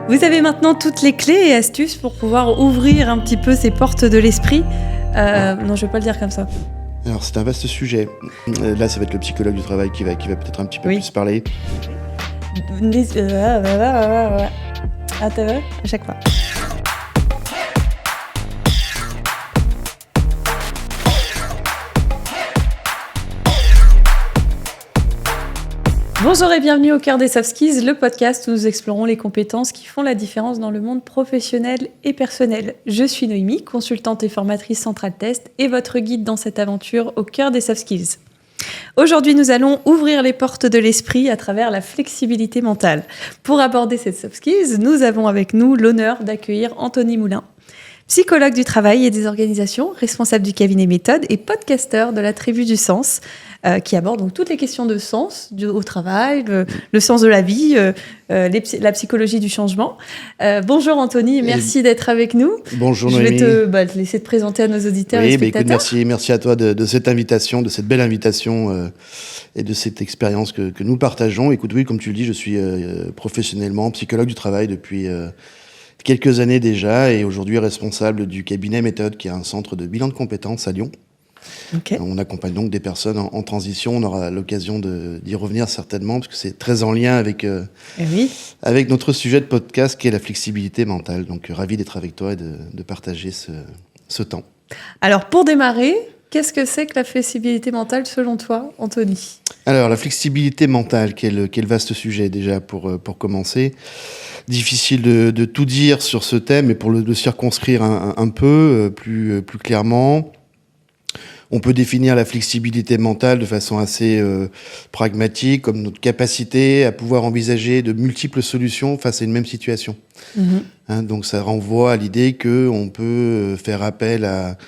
Vous avez maintenant toutes les clés et astuces pour pouvoir ouvrir un petit peu ces portes de l'esprit. Non, je ne vais pas le dire comme ça. Alors c'est un vaste sujet. Là, ça va être le psychologue du travail qui va peut-être un petit peu plus parler. Ah, t'as vu ? À chaque fois. Bonjour et bienvenue au cœur des Soft Skills, le podcast où nous explorons les compétences qui font la différence dans le monde professionnel et personnel. Je suis Noémie, consultante et formatrice Central Test et votre guide dans cette aventure au cœur des Soft Skills. Aujourd'hui, nous allons ouvrir les portes de l'esprit à travers la flexibilité mentale. Pour aborder cette Soft Skills, nous avons avec nous l'honneur d'accueillir Anthony Moulin, psychologue du travail et des organisations, responsable du cabinet Méthode et podcasteur de la Tribu du Sens, qui aborde donc toutes les questions de sens au travail, le sens de la vie, la psychologie du changement. Bonjour Anthony, merci d'être avec nous. Bonjour Noémie. Je vais te laisser te présenter à nos auditeurs et spectateurs. Écoute, merci à toi de cette invitation, de cette belle invitation et de cette expérience que nous partageons. Écoute, oui, comme tu le dis, je suis professionnellement psychologue du travail depuis quelques années déjà et aujourd'hui responsable du cabinet Méthode, qui est un centre de bilan de compétences à Lyon. Okay. On accompagne donc des personnes en transition. On aura l'occasion d'y revenir certainement, parce que c'est très en lien avec notre sujet de podcast qui est la flexibilité mentale. Donc ravi d'être avec toi et de partager ce temps. Alors pour démarrer, qu'est-ce que c'est que la flexibilité mentale selon toi, Anthony ? Alors la flexibilité mentale, quel vaste sujet déjà pour commencer. Difficile de tout dire sur ce thème, mais pour le circonscrire un peu plus clairement, on peut définir la flexibilité mentale de façon assez pragmatique, comme notre capacité à pouvoir envisager de multiples solutions face à une même situation. Donc ça renvoie à l'idée qu'on peut faire appel à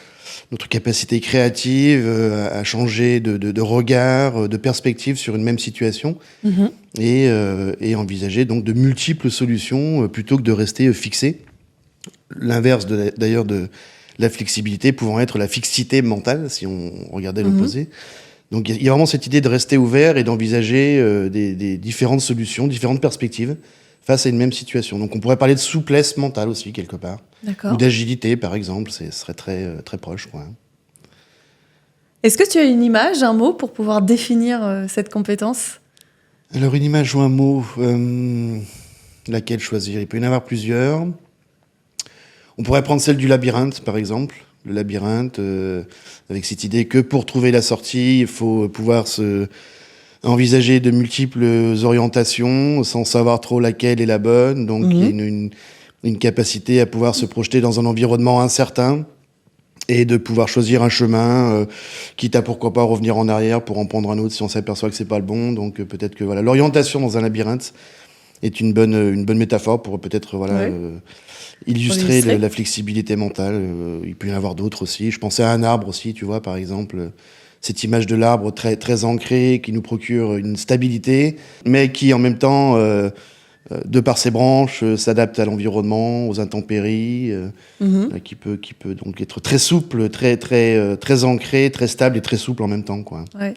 notre capacité créative, à changer de regard, de perspective sur une même situation, et envisager donc de multiples solutions plutôt que de rester fixé. L'inverse d'ailleurs de la flexibilité pouvant être la fixité mentale, si on regardait l'opposé. Donc il y a vraiment cette idée de rester ouvert et d'envisager des différentes solutions, différentes perspectives face à une même situation. Donc on pourrait parler de souplesse mentale aussi, quelque part. D'accord. Ou d'agilité, par exemple, ce serait très proche, quoi. Est-ce que tu as une image, un mot pour pouvoir définir cette compétence ? Alors une image ou un mot, laquelle choisir ? Il peut y en avoir plusieurs. On pourrait prendre celle du labyrinthe, par exemple. Le labyrinthe, avec cette idée que pour trouver la sortie, il faut pouvoir envisager de multiples orientations sans savoir trop laquelle est la bonne. Donc, il y a une capacité à pouvoir se projeter dans un environnement incertain et de pouvoir choisir un chemin, quitte à pourquoi pas revenir en arrière pour en prendre un autre si on s'aperçoit que c'est pas le bon. Donc, peut-être que voilà, l'orientation dans un labyrinthe est une bonne métaphore pour peut-être illustrer la flexibilité mentale. Il peut y en avoir d'autres aussi. Je pensais à un arbre aussi, tu vois, par exemple, cette image de l'arbre très, très ancrée, qui nous procure une stabilité, mais qui en même temps, de par ses branches, s'adapte à l'environnement, aux intempéries, qui peut donc être très souple, très ancré, très stable et très souple en même temps, quoi. Ouais.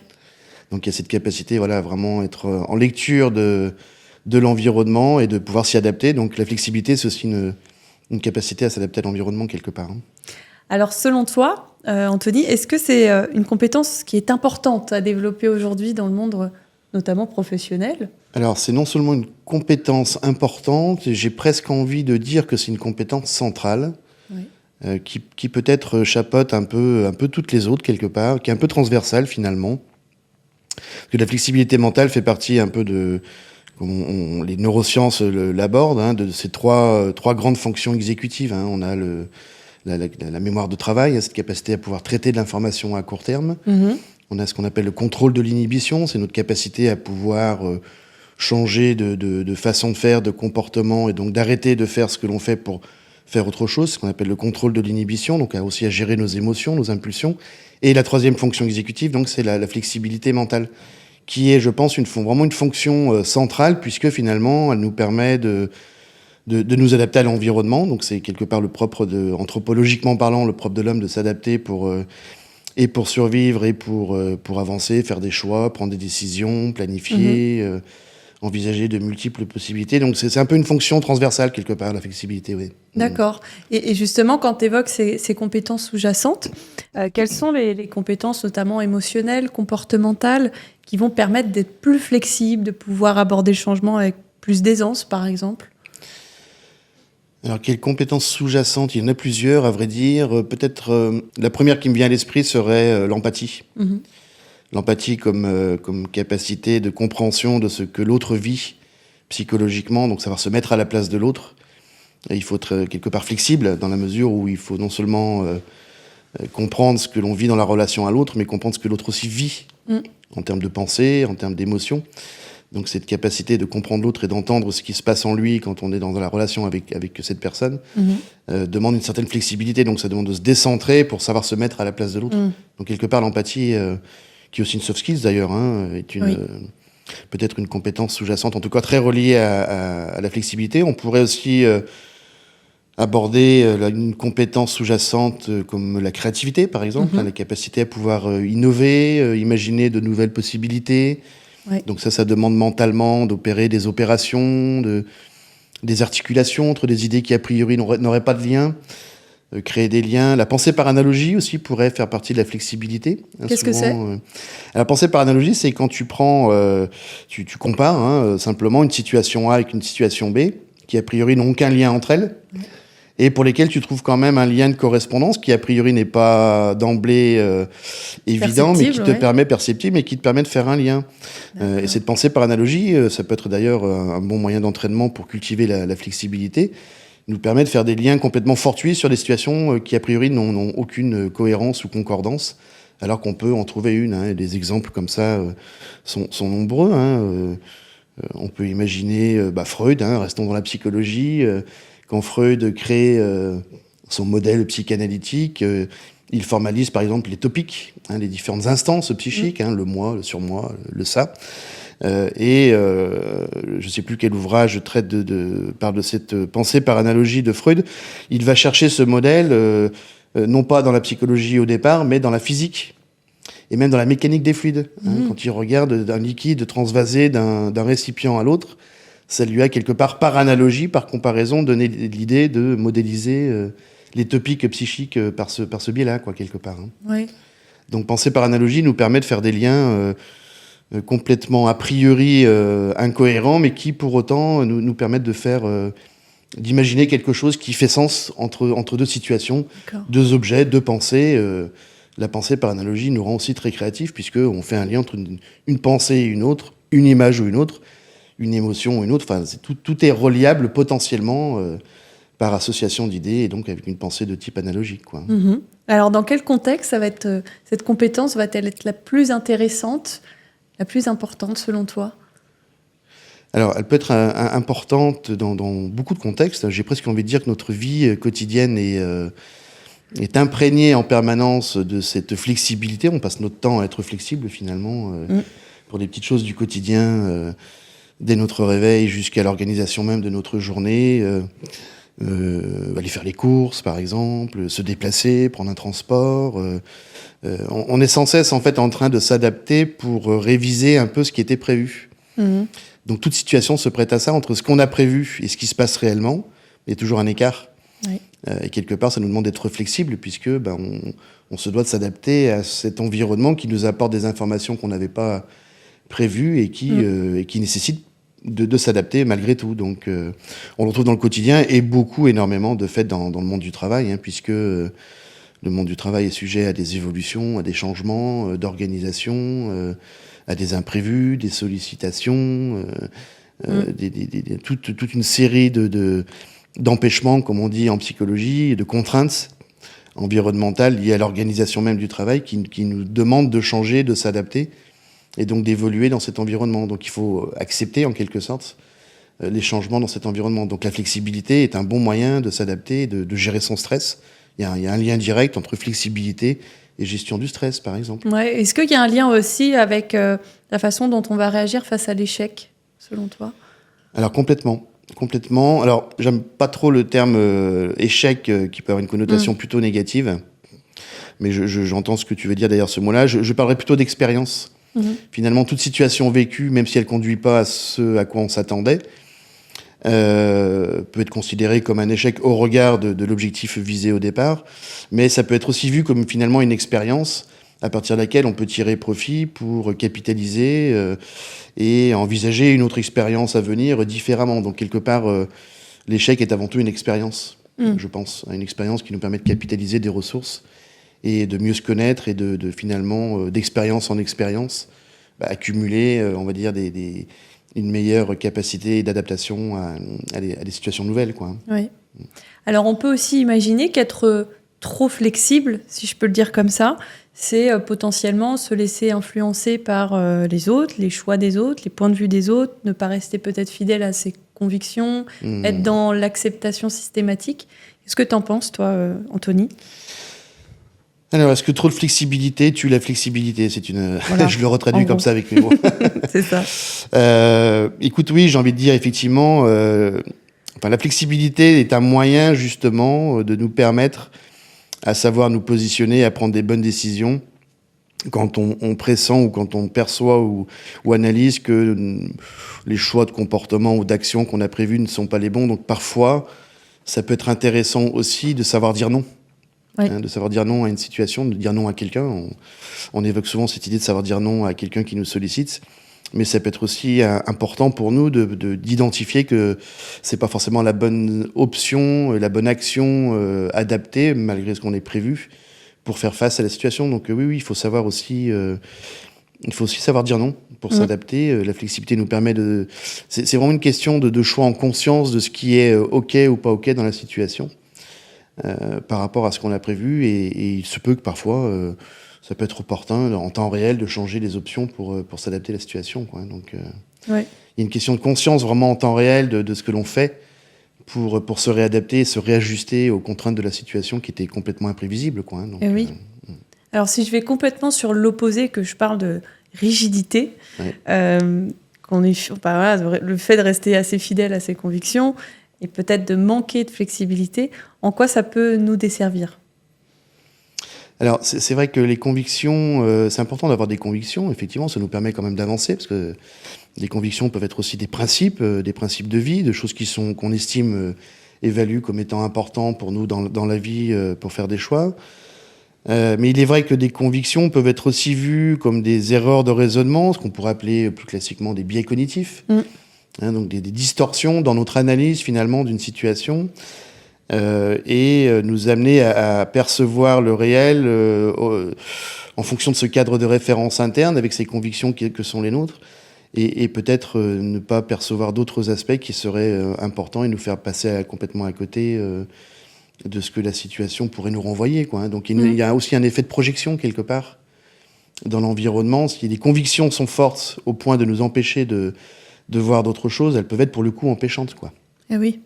Donc il y a cette capacité, vraiment être en lecture de l'environnement et de pouvoir s'y adapter. Donc la flexibilité, c'est aussi une capacité à s'adapter à l'environnement quelque part. Alors selon toi, Anthony, est-ce que c'est une compétence qui est importante à développer aujourd'hui dans le monde notamment professionnel ? Alors c'est non seulement une compétence importante, j'ai presque envie de dire que c'est une compétence centrale, qui peut-être chapeaute un peu toutes les autres quelque part, qui est un peu transversale finalement. Parce que la flexibilité mentale fait partie un peu de... les neurosciences l'abordent, de ces trois grandes fonctions exécutives. On a la mémoire de travail, cette capacité à pouvoir traiter de l'information à court terme. On a ce qu'on appelle le contrôle de l'inhibition, c'est notre capacité à pouvoir changer de façon de faire, de comportement, et donc d'arrêter de faire ce que l'on fait pour faire autre chose, ce qu'on appelle le contrôle de l'inhibition, donc aussi à gérer nos émotions, nos impulsions. Et la troisième fonction exécutive, donc, c'est la flexibilité mentale, qui est, je pense, vraiment une fonction centrale, puisque finalement, elle nous permet de nous adapter à l'environnement. Donc c'est quelque part anthropologiquement parlant, le propre de l'homme de s'adapter pour survivre et pour avancer, faire des choix, prendre des décisions, planifier, envisager de multiples possibilités. Donc c'est un peu une fonction transversale quelque part, la flexibilité, oui. D'accord. Et justement, quand tu évoques ces compétences sous-jacentes, quelles sont les compétences notamment émotionnelles, comportementales, qui vont permettre d'être plus flexible, de pouvoir aborder le changement avec plus d'aisance, par exemple ? Alors, quelles compétences sous-jacentes? Il y en a plusieurs, à vrai dire. Peut-être la première qui me vient à l'esprit serait l'empathie. L'empathie comme capacité de compréhension de ce que l'autre vit psychologiquement, donc savoir se mettre à la place de l'autre. Et il faut être quelque part flexible dans la mesure où il faut non seulement comprendre ce que l'on vit dans la relation à l'autre, mais comprendre ce que l'autre aussi vit en termes de pensée, en termes d'émotion. Donc cette capacité de comprendre l'autre et d'entendre ce qui se passe en lui quand on est dans la relation avec cette personne demande une certaine flexibilité. Donc ça demande de se décentrer pour savoir se mettre à la place de l'autre. Donc quelque part l'empathie, qui est aussi une soft skills d'ailleurs, est peut-être une compétence sous-jacente, en tout cas très reliée à la flexibilité. On pourrait aussi aborder une compétence sous-jacente comme la créativité par exemple, la capacité à pouvoir innover, imaginer de nouvelles possibilités. Ouais. Donc ça demande mentalement d'opérer des opérations, des articulations entre des idées qui a priori n'auraient pas de lien, créer des liens. La pensée par analogie aussi pourrait faire partie de la flexibilité. Qu'est-ce que c'est ? La pensée par analogie, c'est quand tu prends, tu compares simplement une situation A avec une situation B, qui a priori n'ont aucun lien entre elles, et pour lesquelles tu trouves quand même un lien de correspondance qui a priori n'est pas d'emblée évident, mais qui te permet perceptible, mais qui te permet de faire un lien. Et cette pensée par analogie, ça peut être d'ailleurs un bon moyen d'entraînement pour cultiver la flexibilité, nous permet de faire des liens complètement fortuits sur des situations qui a priori n'ont aucune cohérence ou concordance, alors qu'on peut en trouver une. Et des exemples comme ça sont nombreux. On peut imaginer Freud, restons dans la psychologie. Quand Freud crée son modèle psychanalytique, il formalise par exemple les topiques, les différentes instances psychiques, le moi, le surmoi, le ça. Je ne sais plus quel ouvrage parle de cette pensée par analogie de Freud. Il va chercher ce modèle, non pas dans la psychologie au départ, mais dans la physique et même dans la mécanique des fluides. Quand il regarde un liquide transvasé d'un récipient à l'autre, ça lui a quelque part, par analogie, par comparaison, donné l'idée de modéliser les topiques psychiques par ce biais-là, quelque part. Oui. Donc penser par analogie nous permet de faire des liens complètement a priori incohérents, mais qui pour autant nous permettent d'imaginer quelque chose qui fait sens entre deux situations, deux objets, deux pensées. La pensée par analogie nous rend aussi très créatifs, puisqu'on fait un lien entre une pensée et une autre, une image ou une autre, une émotion ou une autre. Enfin, tout est reliable potentiellement par association d'idées, et donc avec une pensée de type analogique. Alors, dans quel contexte cette compétence va-t-elle être la plus intéressante, la plus importante selon toi ? Alors, elle peut être importante dans beaucoup de contextes. J'ai presque envie de dire que notre vie quotidienne est imprégnée en permanence de cette flexibilité. On passe notre temps à être flexible, finalement, pour des petites choses du quotidien, dès notre réveil jusqu'à l'organisation même de notre journée. Aller faire les courses, par exemple, se déplacer, prendre un transport. On est sans cesse, en fait, en train de s'adapter pour réviser un peu ce qui était prévu. Donc, toute situation se prête à ça, entre ce qu'on a prévu et ce qui se passe réellement. Il y a toujours un écart. Oui. Et quelque part, ça nous demande d'être flexible, puisque on se doit de s'adapter à cet environnement qui nous apporte des informations qu'on n'avait pas prévues et qui nécessite de s'adapter malgré tout. Donc, on le retrouve dans le quotidien et énormément de fait dans le monde du travail, puisque le monde du travail est sujet à des évolutions, à des changements d'organisation, à des imprévus, des sollicitations, toute une série d'empêchements, comme on dit en psychologie, de contraintes environnementales liées à l'organisation même du travail qui nous demandent de changer, de s'adapter et donc d'évoluer dans cet environnement. Donc il faut accepter en quelque sorte les changements dans cet environnement. Donc la flexibilité est un bon moyen de s'adapter, de gérer son stress. Il y a un lien direct entre flexibilité et gestion du stress, par exemple. Ouais. Est-ce qu'il y a un lien aussi avec la façon dont on va réagir face à l'échec, selon toi ? Alors complètement. Alors, j'aime pas trop le terme échec qui peut avoir une connotation plutôt négative, mais j'entends ce que tu veux dire derrière ce mot-là. Je parlerai plutôt d'expérience. Finalement, toute situation vécue, même si elle ne conduit pas à ce à quoi on s'attendait, peut être considérée comme un échec au regard de l'objectif visé au départ, mais ça peut être aussi vu comme finalement une expérience à partir de laquelle on peut tirer profit pour capitaliser et envisager une autre expérience à venir différemment. Donc quelque part, l'échec est avant tout une expérience, je pense, une expérience qui nous permet de capitaliser des ressources et de mieux se connaître et de finalement, d'expérience en expérience, accumuler, on va dire, une meilleure capacité d'adaptation à des situations nouvelles, quoi. Oui. Alors, on peut aussi imaginer qu'être trop flexible, si je peux le dire comme ça, c'est potentiellement se laisser influencer par les autres, les choix des autres, les points de vue des autres, ne pas rester peut-être fidèle à ses convictions, être dans l'acceptation systématique. Qu'est-ce que tu en penses, toi, Anthony ? Alors, est-ce que trop de flexibilité tue la flexibilité ? Voilà. Je le retraduis comme ça avec mes mots. C'est ça. Écoute, oui, j'ai envie de dire effectivement, la flexibilité est un moyen justement de nous permettre à savoir nous positionner, à prendre des bonnes décisions quand on pressent ou quand on perçoit ou analyse que les choix de comportement ou d'action qu'on a prévus ne sont pas les bons. Donc parfois, ça peut être intéressant aussi de savoir dire non. Oui. De savoir dire non à une situation, de dire non à quelqu'un. On évoque souvent cette idée de savoir dire non à quelqu'un qui nous sollicite, mais ça peut être aussi important pour nous d'identifier que c'est pas forcément la bonne option, la bonne action adaptée, malgré ce qu'on est prévu, pour faire face à la situation. Donc oui, il faut savoir aussi... il faut aussi savoir dire non pour s'adapter. La flexibilité nous permet de... C'est vraiment une question de choix en conscience de ce qui est OK ou pas OK dans la situation. Par rapport à ce qu'on a prévu, et il se peut que parfois ça peut être opportun en temps réel de changer les options pour s'adapter à la situation, quoi. Donc il y a une question de conscience vraiment en temps réel de ce que l'on fait pour se réadapter et se réajuster aux contraintes de la situation qui étaient complètement imprévisibles, quoi. Donc, oui. Alors si je vais complètement sur l'opposé, que je parle de rigidité, le fait de rester assez fidèle à ses convictions et peut-être de manquer de flexibilité, en quoi ça peut nous desservir ? Alors, c'est vrai que les convictions, c'est important d'avoir des convictions, effectivement, ça nous permet quand même d'avancer, parce que des convictions peuvent être aussi des principes de vie, de choses qu'on estime et value comme étant importants pour nous dans la vie pour faire des choix. Mais il est vrai que des convictions peuvent être aussi vues comme des erreurs de raisonnement, ce qu'on pourrait appeler plus classiquement des biais cognitifs. Donc des distorsions dans notre analyse finalement d'une situation et nous amener à percevoir le réel en fonction de ce cadre de référence interne avec ces convictions que sont les nôtres et peut-être ne pas percevoir d'autres aspects qui seraient importants et nous faire passer complètement à côté de ce que la situation pourrait nous renvoyer, quoi. Donc il y a aussi un effet de projection quelque part dans l'environnement. Si les convictions sont fortes au point de nous empêcher de voir d'autres choses, elles peuvent être pour le coup empêchantes, quoi. Eh oui.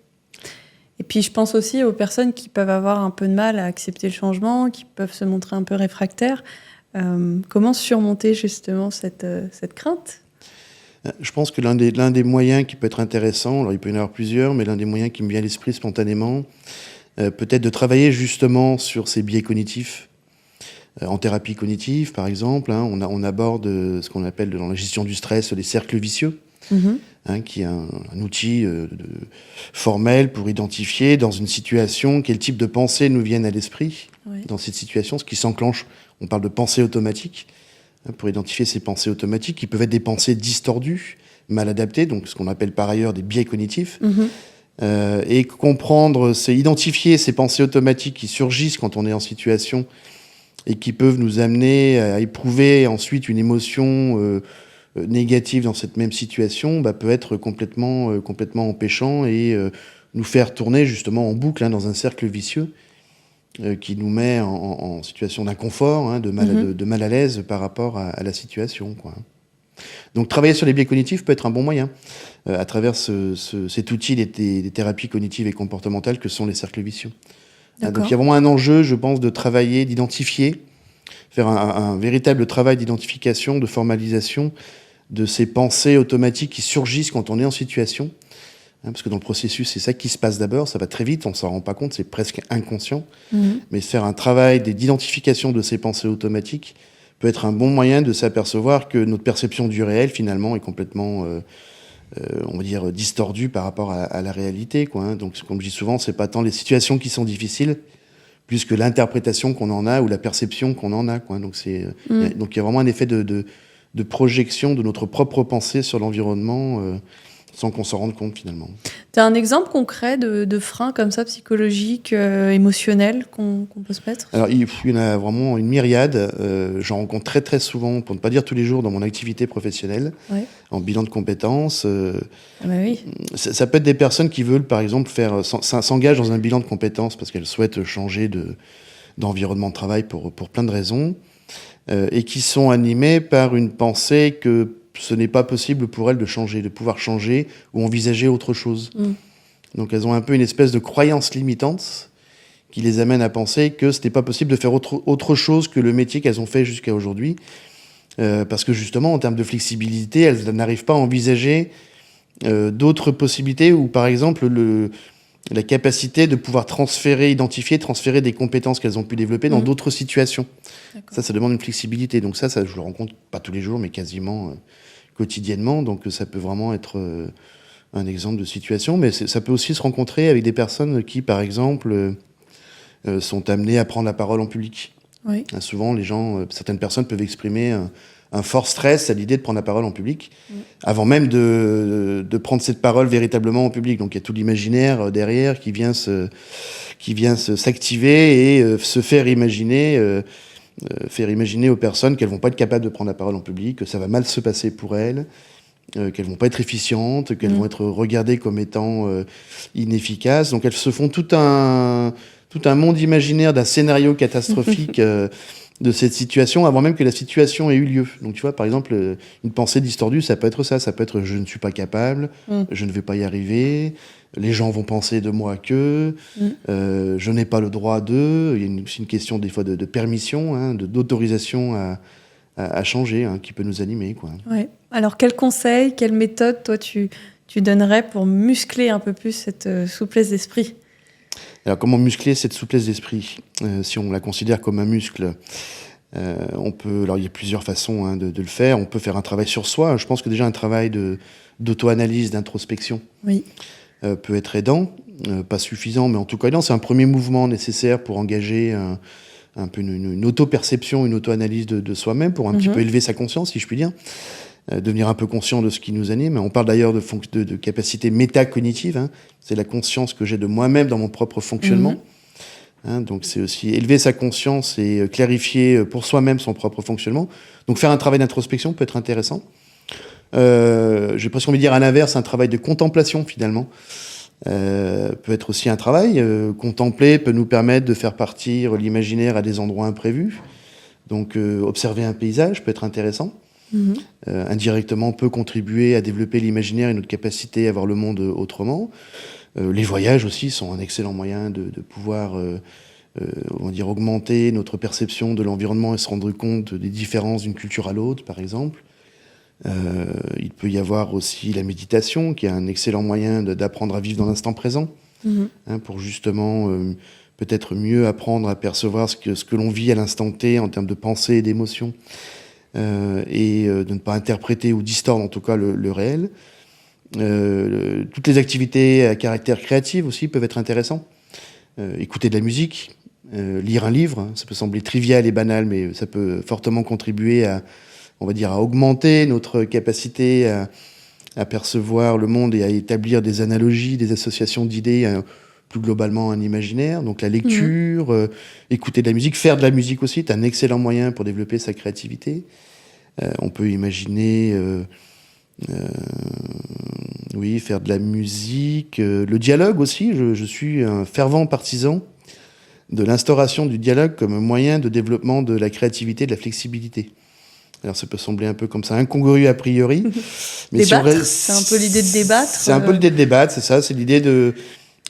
Et puis je pense aussi aux personnes qui peuvent avoir un peu de mal à accepter le changement, qui peuvent se montrer un peu réfractaires. Comment surmonter justement cette crainte ? Je pense que l'un des moyens qui peut être intéressant, alors il peut y en avoir plusieurs, mais l'un des moyens qui me vient à l'esprit spontanément, peut-être de travailler justement sur ces biais cognitifs. En thérapie cognitive, par exemple, on aborde ce qu'on appelle dans la gestion du stress les cercles vicieux. Qui est un outil formel pour identifier dans une situation quel type de pensées nous viennent à l'esprit dans cette situation, ce qui s'enclenche. On parle de pensées automatiques, pour identifier ces pensées automatiques qui peuvent être des pensées distordues, mal adaptées, donc ce qu'on appelle par ailleurs des biais cognitifs. Et comprendre, c'est identifier ces pensées automatiques qui surgissent quand on est en situation et qui peuvent nous amener à éprouver ensuite une émotion négative dans cette même situation, peut être complètement empêchant et nous faire tourner justement en boucle dans un cercle vicieux qui nous met en situation d'inconfort, de mal à l'aise par rapport à la situation, quoi. Donc travailler sur les biais cognitifs peut être un bon moyen à travers cet outil des thérapies cognitives et comportementales que sont les cercles vicieux. Donc il y a vraiment un enjeu, je pense, de travailler, d'identifier, faire un véritable travail d'identification, de formalisation de ces pensées automatiques qui surgissent quand on est en situation. Parce que dans le processus, c'est ça qui se passe d'abord, ça va très vite, on ne s'en rend pas compte, c'est presque inconscient. Mais faire un travail d'identification de ces pensées automatiques peut être un bon moyen de s'apercevoir que notre perception du réel, finalement, est complètement, on va dire, distordue par rapport à la réalité, quoi, hein. Donc, comme je dis souvent, c'est pas tant les situations qui sont difficiles, plus que l'interprétation qu'on en a ou la perception qu'on en a, quoi. Donc, donc il y a vraiment un effet de projection de notre propre pensée sur l'environnement, sans qu'on s'en rende compte, finalement. Tu as un exemple concret de frein comme ça, psychologique, émotionnel, qu'on peut se mettre? Alors, il y en a vraiment une myriade. J'en rencontre très, très souvent, pour ne pas dire tous les jours, dans mon activité professionnelle, en bilan de compétences. Ah bah oui. Ça peut être des personnes qui veulent, par exemple, s'engagent dans un bilan de compétences parce qu'elles souhaitent changer d'environnement de travail pour plein de raisons, et qui sont animées par une pensée que ce n'est pas possible pour elles de pouvoir changer ou envisager autre chose. Donc elles ont un peu une espèce de croyance limitante qui les amène à penser que ce n'est pas possible de faire autre chose que le métier qu'elles ont fait jusqu'à aujourd'hui. Parce que justement, en termes de flexibilité, elles n'arrivent pas à envisager d'autres possibilités, ou par exemple la capacité de pouvoir transférer des compétences qu'elles ont pu développer dans d'autres situations. Ça demande une flexibilité. Donc ça, je le rencontre pas tous les jours, mais quasiment quotidiennement. Donc ça peut vraiment être un exemple de situation. Mais ça peut aussi se rencontrer avec des personnes qui, par exemple, sont amenées à prendre la parole en public. Oui. Souvent, certaines personnes peuvent exprimer un fort stress à l'idée de prendre la parole en public, avant même de prendre cette parole véritablement en public. Donc il y a tout l'imaginaire derrière qui vient s'activer et se faire imaginer aux personnes qu'elles vont pas être capables de prendre la parole en public, que ça va mal se passer pour elles, qu'elles vont pas être efficientes, qu'elles vont être regardées comme étant inefficaces. Donc elles se font tout un monde imaginaire d'un scénario catastrophique de cette situation avant même que la situation ait eu lieu. Donc tu vois, par exemple, une pensée distordue, ça peut être ça. Ça peut être je ne suis pas capable, je ne vais pas y arriver, les gens vont penser de moi que, je n'ai pas le droit d'eux. Il y a aussi une question des fois de permission, hein, d'autorisation à changer, hein, qui peut nous animer, quoi. Ouais. Alors quel conseil, quelle méthode toi tu donnerais pour muscler un peu plus cette souplesse d'esprit? Alors, comment muscler cette souplesse d'esprit, si on la considère comme un muscle? Alors il y a plusieurs façons, hein, de le faire. On peut faire un travail sur soi. Je pense que déjà un travail d'auto-analyse, d'introspection, peut être aidant, pas suffisant, mais en tout cas aidant. C'est un premier mouvement nécessaire pour engager un peu une auto-perception, une auto-analyse de soi-même, pour un petit peu élever sa conscience, si je puis dire. Devenir un peu conscient de ce qui nous anime. On parle d'ailleurs de capacité métacognitive, hein. C'est la conscience que j'ai de moi-même dans mon propre fonctionnement. Hein, donc c'est aussi élever sa conscience et clarifier pour soi-même son propre fonctionnement. Donc faire un travail d'introspection peut être intéressant. J'ai presque envie de dire à l'inverse, un travail de contemplation finalement peut être aussi un travail. Contempler peut nous permettre de faire partir l'imaginaire à des endroits imprévus. Donc observer un paysage peut être intéressant. Indirectement peut contribuer à développer l'imaginaire et notre capacité à voir le monde autrement. Les voyages aussi sont un excellent moyen de pouvoir on va dire augmenter notre perception de l'environnement et se rendre compte des différences d'une culture à l'autre, par exemple. Il peut y avoir aussi la méditation, qui est un excellent moyen d'apprendre à vivre dans l'instant présent, hein, pour justement peut-être mieux apprendre à percevoir ce que l'on vit à l'instant T en termes de pensée et d'émotion. Et de ne pas interpréter ou distordre en tout cas le réel. Toutes les activités à caractère créatif aussi peuvent être intéressantes. Écouter de la musique, lire un livre, hein, ça peut sembler trivial et banal, mais ça peut fortement contribuer à augmenter notre capacité à percevoir le monde et à établir des analogies, des associations d'idées, plus globalement un imaginaire. Donc la lecture, écouter de la musique, faire de la musique aussi, c'est un excellent moyen pour développer sa créativité. On peut imaginer faire de la musique, le dialogue aussi. Je suis un fervent partisan de l'instauration du dialogue comme moyen de développement de la créativité, de la flexibilité. Alors ça peut sembler un peu comme ça incongru a priori. Mais c'est un peu l'idée de débattre. C'est un peu l'idée de débattre, c'est ça. C'est l'idée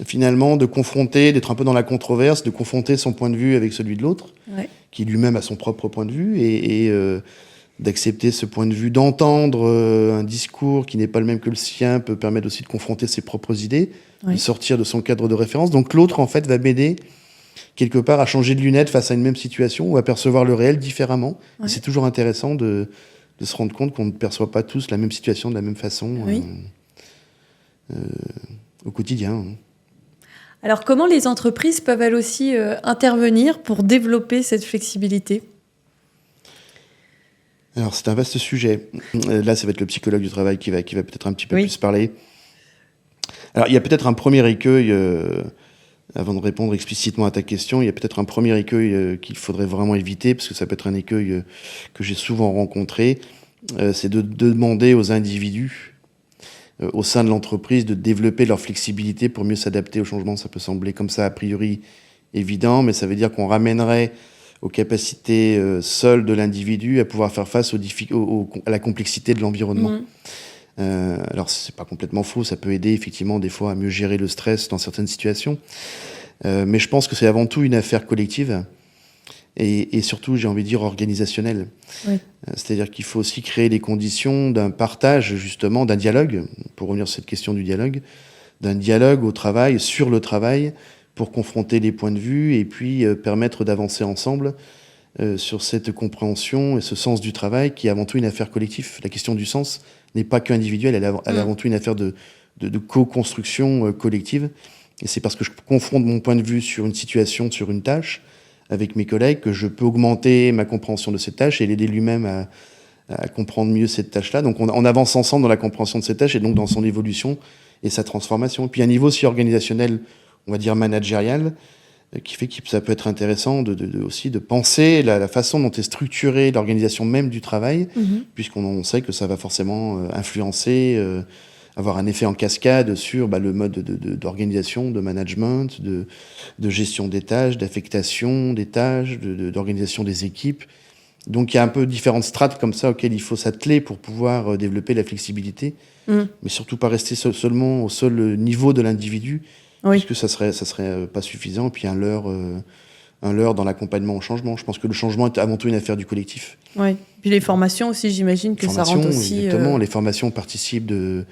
finalement de confronter, d'être un peu dans la controverse, de confronter son point de vue avec celui de l'autre, qui lui-même a son propre point de vue, et d'accepter ce point de vue, d'entendre un discours qui n'est pas le même que le sien, peut permettre aussi de confronter ses propres idées, de sortir de son cadre de référence. Donc l'autre, en fait, va m'aider quelque part à changer de lunettes face à une même situation ou à percevoir le réel différemment. Ouais. Et c'est toujours intéressant de se rendre compte qu'on ne perçoit pas tous la même situation de la même façon au quotidien. Alors, comment les entreprises peuvent elles aussi intervenir pour développer cette flexibilité ? Alors, c'est un vaste sujet. Là, ça va être le psychologue du travail qui va peut-être un petit peu plus parler. Alors, il y a peut-être un premier écueil, avant de répondre explicitement à ta question, il y a peut-être un premier écueil qu'il faudrait vraiment éviter, parce que ça peut être un écueil que j'ai souvent rencontré, c'est de demander aux individus, au sein de l'entreprise, de développer leur flexibilité pour mieux s'adapter au changement. Ça peut sembler comme ça, a priori, évident, mais ça veut dire qu'on ramènerait aux capacités seules de l'individu à pouvoir faire face à la complexité de l'environnement. Alors, c'est pas complètement faux, ça peut aider effectivement des fois à mieux gérer le stress dans certaines situations. Mais je pense que c'est avant tout une affaire collective et surtout, j'ai envie de dire, organisationnelle. Oui. C'est-à-dire qu'il faut aussi créer les conditions d'un partage, justement, d'un dialogue, pour revenir sur cette question du dialogue, d'un dialogue au travail, sur le travail, pour confronter les points de vue et puis permettre d'avancer ensemble sur cette compréhension et ce sens du travail qui est avant tout une affaire collective. La question du sens n'est pas qu'individuelle, elle est avant tout une affaire de co-construction collective. Et c'est parce que je confronte mon point de vue sur une situation, sur une tâche, avec mes collègues, que je peux augmenter ma compréhension de cette tâche et l'aider lui-même à comprendre mieux cette tâche-là. Donc on avance ensemble dans la compréhension de cette tâche et donc dans son évolution et sa transformation. Et puis un niveau aussi organisationnel, on va dire managérial, qui fait que ça peut être intéressant aussi de penser la façon dont est structurée l'organisation même du travail, puisqu'on sait que ça va forcément influencer, avoir un effet en cascade sur le mode d'organisation, de management, de gestion des tâches, d'affectation des tâches, d'organisation des équipes. Donc il y a un peu différentes strates comme ça auxquelles il faut s'atteler pour pouvoir développer la flexibilité, mais surtout pas rester seulement au seul niveau de l'individu, puisque ça serait pas suffisant. Et puis un leurre dans l'accompagnement au changement. Je pense que le changement est avant tout une affaire du collectif. Oui. Puis les formations aussi, j'imagine que ça rentre aussi. Exactement. Les formations participent de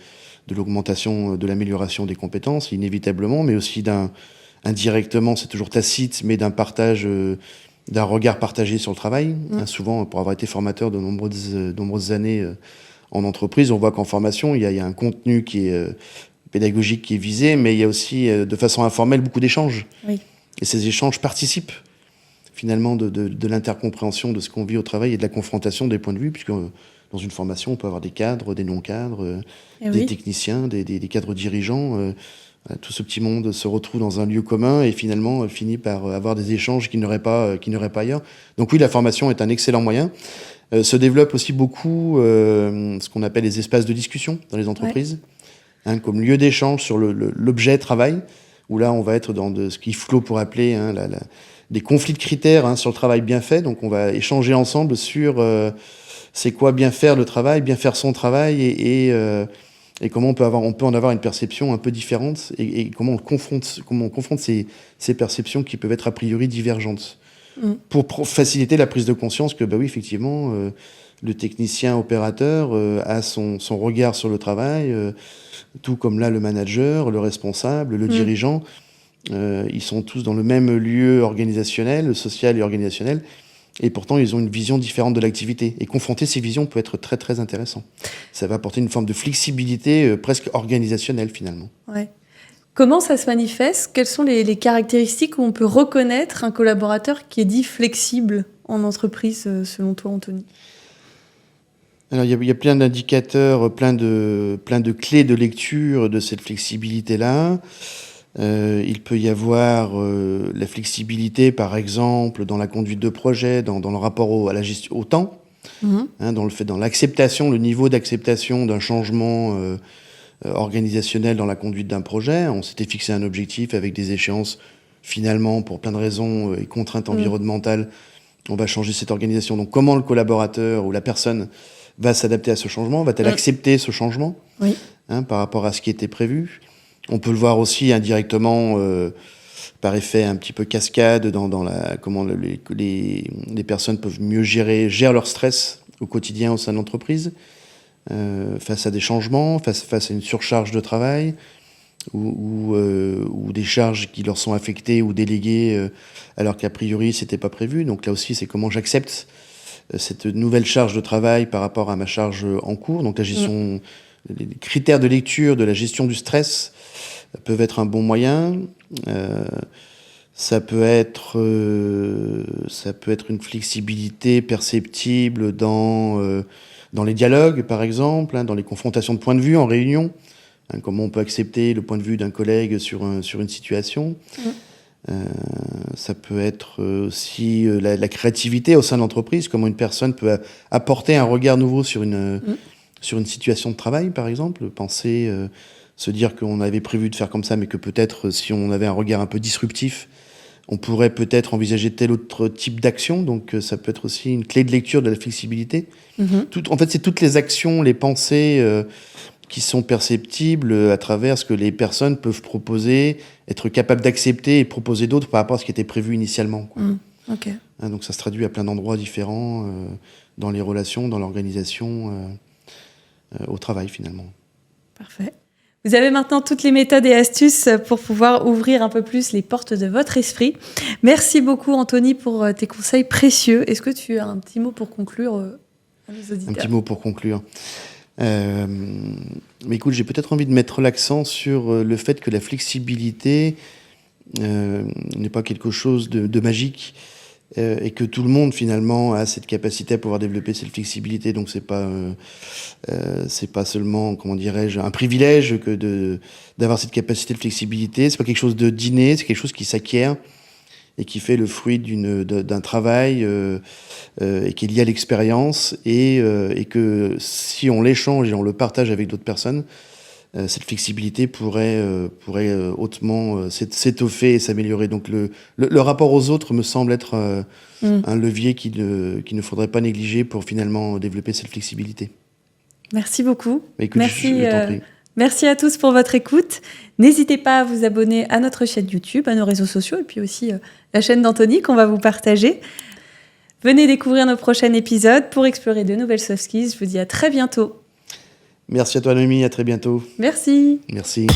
l'augmentation, de l'amélioration des compétences, inévitablement, mais aussi indirectement, c'est toujours tacite, mais d'un partage, d'un regard partagé sur le travail. Souvent, pour avoir été formateur de nombreuses années en entreprise, on voit qu'en formation, il y a un contenu qui est pédagogique qui est visé, mais il y a aussi, de façon informelle, beaucoup d'échanges. Oui. Et ces échanges participent finalement de l'intercompréhension de ce qu'on vit au travail et de la confrontation des points de vue, puisque dans une formation, on peut avoir des cadres, des non-cadres, des techniciens, des cadres dirigeants. Tout ce petit monde se retrouve dans un lieu commun et finalement finit par avoir des échanges qu'il n'aurait pas ailleurs. Donc oui, la formation est un excellent moyen. Se développe aussi beaucoup ce qu'on appelle les espaces de discussion dans les entreprises, comme lieu d'échange sur l'objet travail, où là, on va être dans ce qu'Yves pourrait appeler des conflits de critères sur le travail bien fait. Donc on va échanger ensemble sur c'est quoi bien faire le travail, bien faire son travail et comment on peut en avoir une perception un peu différente et comment on confronte ces perceptions qui peuvent être a priori divergentes pour faciliter la prise de conscience que oui, effectivement, le technicien opérateur a son regard sur le travail, tout comme là le manager, le responsable, le dirigeant. Ils sont tous dans le même lieu organisationnel, social et organisationnel. Et pourtant, ils ont une vision différente de l'activité. Et confronter ces visions peut être très, très intéressant. Ça va apporter une forme de flexibilité presque organisationnelle, finalement. Ouais. Comment ça se manifeste ? Quelles sont les caractéristiques où on peut reconnaître un collaborateur qui est dit flexible en entreprise, selon toi, Anthony ? Alors, il y a plein d'indicateurs, plein de clés de lecture de cette flexibilité-là. Il peut y avoir la flexibilité, par exemple, dans la conduite de projet, dans le rapport au temps, dans l'acceptation, le niveau d'acceptation d'un changement organisationnel dans la conduite d'un projet. On s'était fixé un objectif avec des échéances, finalement, pour plein de raisons et contraintes environnementales, on va changer cette organisation. Donc, comment le collaborateur ou la personne va s'adapter à ce changement ? Va-t-elle accepter ce changement par rapport à ce qui était prévu ? On peut le voir aussi indirectement par effet un petit peu cascade dans comment les personnes peuvent mieux gèrent leur stress au quotidien au sein de l'entreprise, face à des changements, face à une surcharge de travail, ou des charges qui leur sont affectées ou déléguées alors qu'a priori c'était pas prévu. Donc là aussi, c'est comment j'accepte cette nouvelle charge de travail par rapport à ma charge en cours. Donc la gestion, les critères de lecture de la gestion du stress peuvent être un bon moyen. Ça peut être une flexibilité perceptible dans les dialogues, par exemple, dans les confrontations de points de vue en réunion. Comment on peut accepter le point de vue d'un collègue sur une situation. Ça peut être aussi la créativité au sein de l'entreprise, comment une personne peut apporter un regard nouveau sur une situation de travail, par exemple. Penser, se dire qu'on avait prévu de faire comme ça, mais que peut-être, si on avait un regard un peu disruptif, on pourrait peut-être envisager tel autre type d'action. Donc ça peut être aussi une clé de lecture de la flexibilité. En fait, c'est toutes les actions, les pensées qui sont perceptibles à travers ce que les personnes peuvent proposer, être capables d'accepter et proposer d'autres par rapport à ce qui était prévu initialement, quoi. Okay. Donc ça se traduit à plein d'endroits différents, dans les relations, dans l'organisation, au travail finalement. Parfait. Vous avez maintenant toutes les méthodes et astuces pour pouvoir ouvrir un peu plus les portes de votre esprit. Merci beaucoup Anthony pour tes conseils précieux. Est-ce que tu as un petit mot pour conclure à nos auditeurs ? Un petit mot pour conclure. Mais écoute, j'ai peut-être envie de mettre l'accent sur le fait que la flexibilité n'est pas quelque chose de magique et que tout le monde finalement a cette capacité à pouvoir développer cette flexibilité. Donc c'est pas seulement, comment dirais-je, un privilège que d'avoir cette capacité de flexibilité. C'est pas quelque chose d'inné, c'est quelque chose qui s'acquiert et qui fait le fruit d'un travail et qui est lié à l'expérience et que si on l'échange et on le partage avec d'autres personnes, cette flexibilité pourrait hautement s'étoffer et s'améliorer. Donc le rapport aux autres me semble être un levier qu'il ne faudrait pas négliger pour finalement développer cette flexibilité. Merci beaucoup. Écoute, merci, je t'en prie. Merci à tous pour votre écoute. N'hésitez pas à vous abonner à notre chaîne YouTube, à nos réseaux sociaux et puis aussi la chaîne d'Anthony qu'on va vous partager. Venez découvrir nos prochains épisodes pour explorer de nouvelles soft skills. Je vous dis à très bientôt. Merci à toi, Noémie. À très bientôt. Merci. Merci.